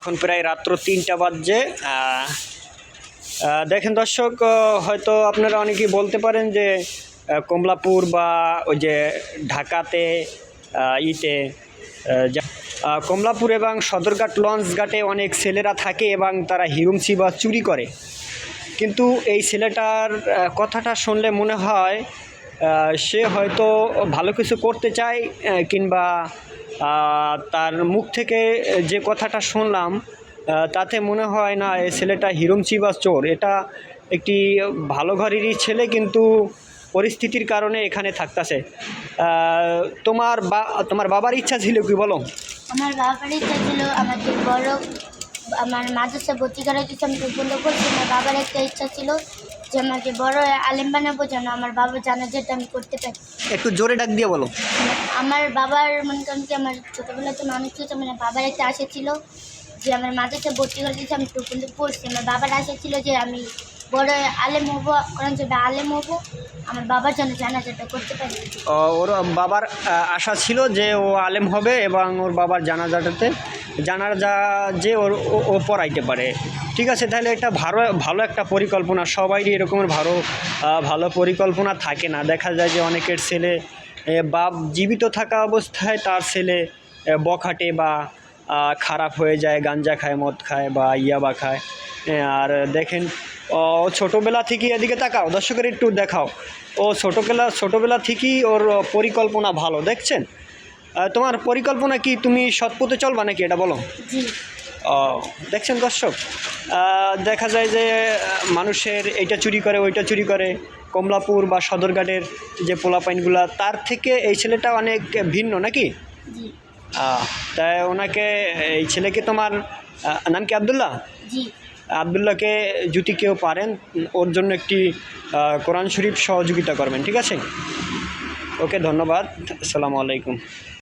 এখন প্রায় রাত্র ৩টা বাজে। দেখেন দর্শক, হয়তো আপনারা অনেকেই বলতে পারেন যে কমলাপুর বা ওই যে ঢাকাতে কমলাপুর এবং সদরঘাট লঞ্চ ঘাটে অনেক ছেলেরা থাকে এবং তারা হিরুমচি বা চুরি করে। কিন্তু এই ছেলেটার কথাটা শুনলে মনে হয় সে হয়তো ভালো কিছু করতে চায়, কিংবা তার মুখ থেকে যে কথাটা শুনলাম তাতে মনে হয় না এই ছেলেটা হিরুমচি বা চোর। এটা একটি ভালো ঘরেরই ছেলে, কিন্তু পরিস্থিতির কারণে এখানে থাকতেছে। তোমার বাবার ইচ্ছা ছিল কি বলো? আমার বাবার ইচ্ছা ছিল আমাদের বড় আমার মাদ্রাসা ভর্তি করার কিছু আমি পছন্দ করছি। আমার বাবার একটা ইচ্ছা ছিল যে আমাকে বড় আলেম বানাবো, যেন আমার বাবা জানাজাটা আমি করতে পারি। একটু জোরে ডাক দিয়ে বলো। আমার বাবার মনে করেন কি আমার ছোটোবেলাতে মানুষ ছিল, মানে বাবার একটা আশা ছিল যে আমার মাদ্রাসা ভর্তি করার কিছু আমি পছন্দ করছি। আমার বাবার আশা ছিল যে আমি বড় আলেম হবো, কোরআন শরীফে আলেম হবো, আমার বাবার জন্য জানাজাটা করতে পারি। ওর বাবার আশা ছিল যে ও আলেম হবে এবং ওর বাবার জানাজা যে ও পড়াইতে পারে। ঠিক আছে, তাহলে এটা ভালো একটা পরিকল্পনা। সবাইরই এরকমের ভালো পরিকল্পনা থাকে না। দেখা যায় যে অনেকের ছেলে বাপ জীবিত থাকা অবস্থায় তার ছেলে বখাটে বা খারাপ হয়ে যায়, গাঞ্জা খায়, মদ খায় বা ইয়াবা খায়। আর দেখেন, ও ছোটোবেলা থেকেই এদিকে তাকাও, দর্শকের একটু দেখাও। ও ছোটোবেলা থেকেই ওর পরিকল্পনা ভালো। দেখছেন, তোমার পরিকল্পনা কি? তুমি সৎ পথে চলবা নাকি, এটা বলো। দেখছেন দর্শক, দেখা যায় যে মানুষের এইটা চুরি করে, ওইটা চুরি করে। কমলাপুর বা সদরঘাটের যে পোলাপাইনগুলা, তার থেকে এই ছেলেটা অনেক ভিন্ন নাকি? তাই এই ছেলেকে, তোমার নাম কি আবদুল্লাহ? আবদুল্লাহকে যদি কেউ পারেন, ওর জন্য একটি কোরআন শরীফ সহযোগিতা করবেন, ঠিক আছে? ওকে, ধন্যবাদ। আসসালামু আলাইকুম।